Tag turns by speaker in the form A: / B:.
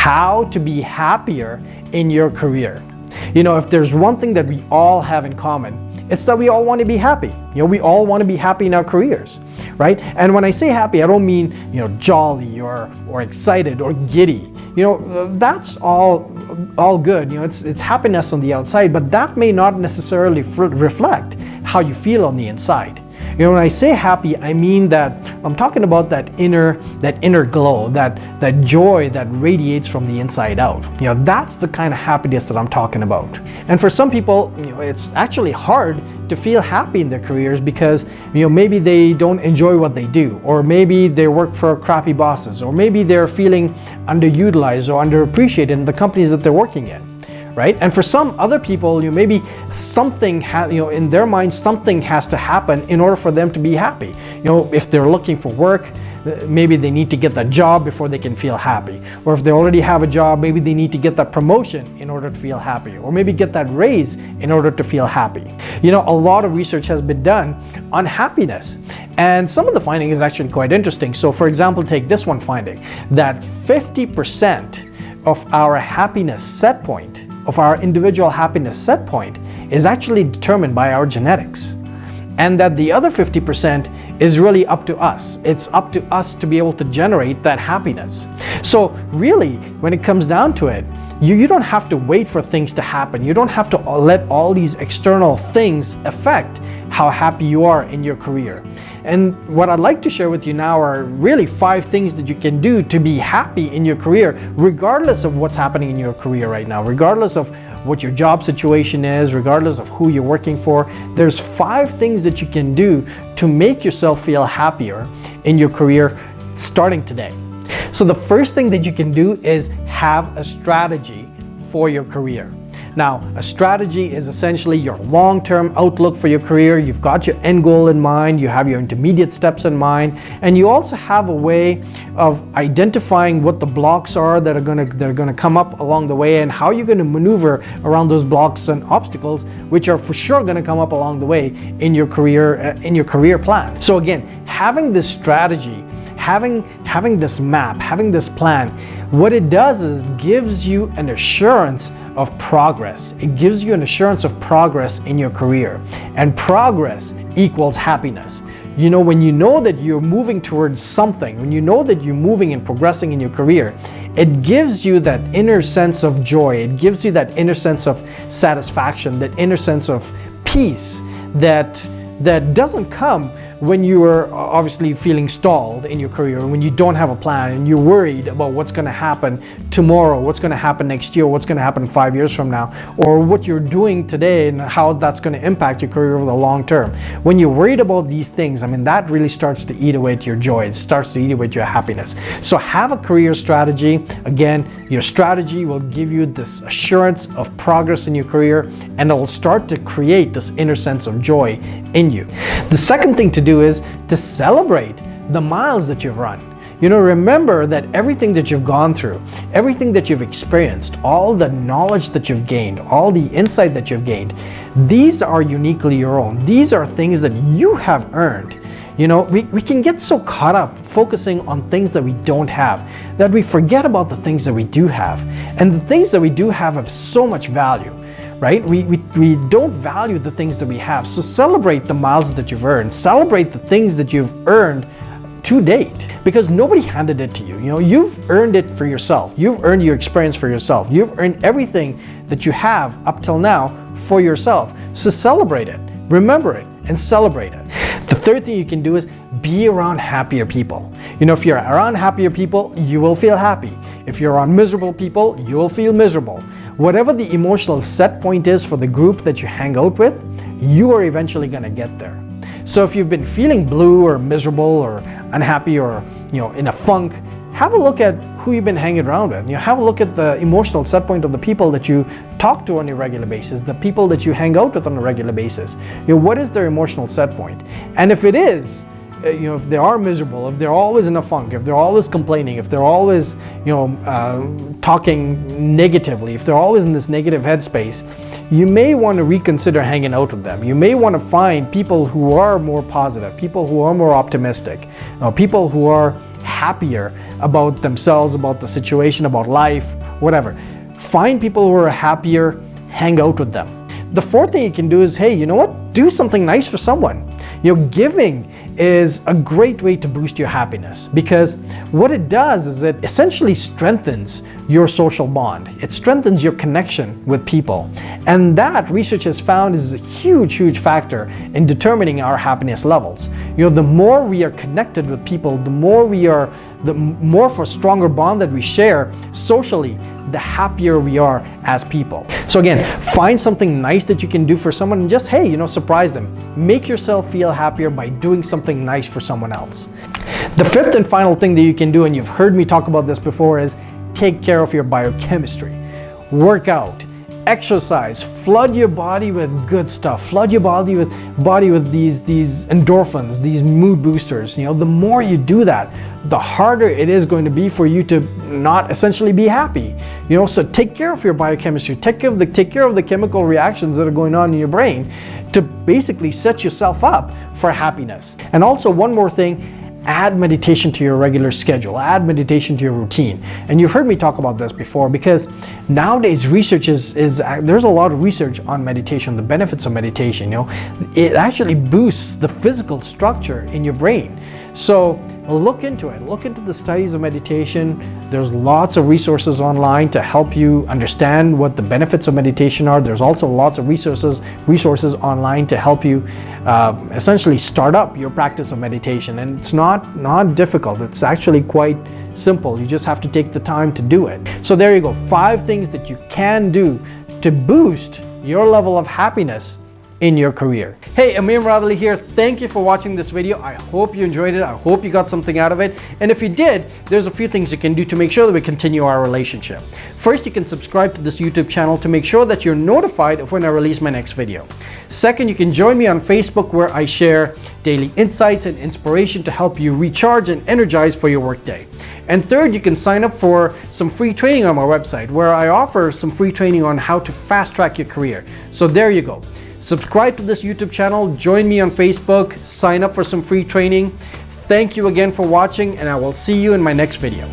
A: how to be happier in your career. You know, if there's one thing that we all have in common, it's that we all want to be happy. You know, we all want to be happy in our careers, right? And when I say happy, I don't mean, you know, jolly or excited or giddy. You know, that's all good. You know, it's happiness on the outside, but that may not necessarily reflect how you feel on the inside. You know, when I say happy, I mean that I'm talking about that inner glow, that joy that radiates from the inside out. You know, that's the kind of happiness that I'm talking about. And for some people, you know, it's actually hard to feel happy in their careers because, you know, maybe they don't enjoy what they do, or maybe they work for crappy bosses, or maybe they're feeling underutilized or underappreciated in the companies that they're working in. Right? And for some other people, you know, maybe something in their mind, something has to happen in order for them to be happy. You know, if they're looking for work, maybe they need to get that job before they can feel happy. Or if they already have a job, maybe they need to get that promotion in order to feel happy, or maybe get that raise in order to feel happy. You know, a lot of research has been done on happiness, and some of the finding is actually quite interesting. So for example, take this one finding, that 50% of our happiness set point, of our individual happiness set point, is actually determined by our genetics. And that the other 50% is really up to us. It's up to us to be able to generate that happiness. So really, when it comes down to it, you don't have to wait for things to happen. You don't have to let all these external things affect how happy you are in your career. And what I'd like to share with you now are really 5 things that you can do to be happy in your career, regardless of what's happening in your career right now, regardless of what your job situation is, regardless of who you're working for. There's 5 things that you can do to make yourself feel happier in your career starting today. So the first thing that you can do is have a strategy for your career. Now, a strategy is essentially your long-term outlook for your career. You've got your end goal in mind, you have your intermediate steps in mind, and you also have a way of identifying what the blocks are that are going to come up along the way, and how you're going to maneuver around those blocks and obstacles, which are for sure going to come up along the way in your career plan. So again, having this strategy, having this map, having this plan, what it does is it gives you an assurance of progress. It gives you an assurance of progress in your career, and progress equals happiness. You know, when you know that you're moving towards something, when you know that you're moving and progressing in your career, it gives you that inner sense of joy. It gives you that inner sense of satisfaction, that inner sense of peace that doesn't come when you are obviously feeling stalled in your career, when you don't have a plan and you're worried about what's going to happen tomorrow, what's going to happen next year, what's going to happen 5 years from now, or what you're doing today and how that's going to impact your career over the long term. When you're worried about these things, I mean, that really starts to eat away at your joy. It starts to eat away at your happiness. So have a career strategy. Again, your strategy will give you this assurance of progress in your career, and it will start to create this inner sense of joy in you. The second thing to do is to celebrate the miles that you've run. You know, remember that everything that you've gone through, everything that you've experienced, all the knowledge that you've gained, all the insight that you've gained, these are uniquely your own. These are things that you have earned. You know, we can get so caught up focusing on things that we don't have that we forget about the things that we do have. And the things that we do have so much value. Right? We don't value the things that we have. So celebrate the miles that you've earned. Celebrate the things that you've earned to date, because nobody handed it to you. You know, you've earned it for yourself. You've earned your experience for yourself. You've earned everything that you have up till now for yourself. So celebrate it, remember it, and celebrate it. The third thing you can do is be around happier people. You know, if you're around happier people, you will feel happy. If you're around miserable people, you will feel miserable. Whatever the emotional set point is for the group that you hang out with, you are eventually going to get there. So if you've been feeling blue or miserable or unhappy or, you know, in a funk, have a look at who you've been hanging around with. You know, have a look at the emotional set point of the people that you talk to on a regular basis, the people that you hang out with on a regular basis. You know, what is their emotional set point? And if it is, you know, if they are miserable, if they're always in a funk, if they're always complaining, if they're always, you know, talking negatively, if they're always in this negative headspace, you may want to reconsider hanging out with them. You may want to find people who are more positive, people who are more optimistic, people who are happier about themselves, about the situation, about life, whatever. Find people who are happier, hang out with them. The fourth thing you can do is, hey, you know what? Do something nice for someone. Giving is a great way to boost your happiness, because what it does is it essentially strengthens your social bond. It strengthens your connection with people. And that, research has found, is a huge factor in determining our happiness levels. The more we are connected with people, the more of a stronger bond that we share socially, the happier we are as people. So again, find something nice that you can do for someone and just, hey, surprise them. Make yourself feel happier by doing something nice for someone else. The fifth and final thing that you can do, and you've heard me talk about this before, is take care of your biochemistry. Work out, exercise, flood your body with good stuff. Flood your body with these endorphins, these mood boosters. The more you do that, the harder it is going to be for you to not essentially be happy. So take care of your biochemistry. Take care of the chemical reactions that are going on in your brain to basically set yourself up for happiness. And also, one more thing, add meditation to your regular schedule, add meditation to your routine. And you've heard me talk about this before, because nowadays research there's a lot of research on meditation, the benefits of meditation. It actually boosts the physical structure in your brain. So look into it. Look into the studies of meditation. There's lots of resources online to help you understand what the benefits of meditation are. There's also lots of resources online to help you essentially start up your practice of meditation. And it's not difficult. It's actually quite simple. You just have to take the time to do it. So there you go. 5 things that you can do to boost your level of happiness in your career. Hey, Amir Radali here. Thank you for watching this video. I hope you enjoyed it. I hope you got something out of it. And if you did, there's a few things you can do to make sure that we continue our relationship. First, you can subscribe to this YouTube channel to make sure that you're notified of when I release my next video. Second, you can join me on Facebook, where I share daily insights and inspiration to help you recharge and energize for your workday. And third, you can sign up for some free training on my website, where I offer some free training on how to fast track your career. So there you go. Subscribe to this YouTube channel, join me on Facebook, sign up for some free training. Thank you again for watching, and I will see you in my next video.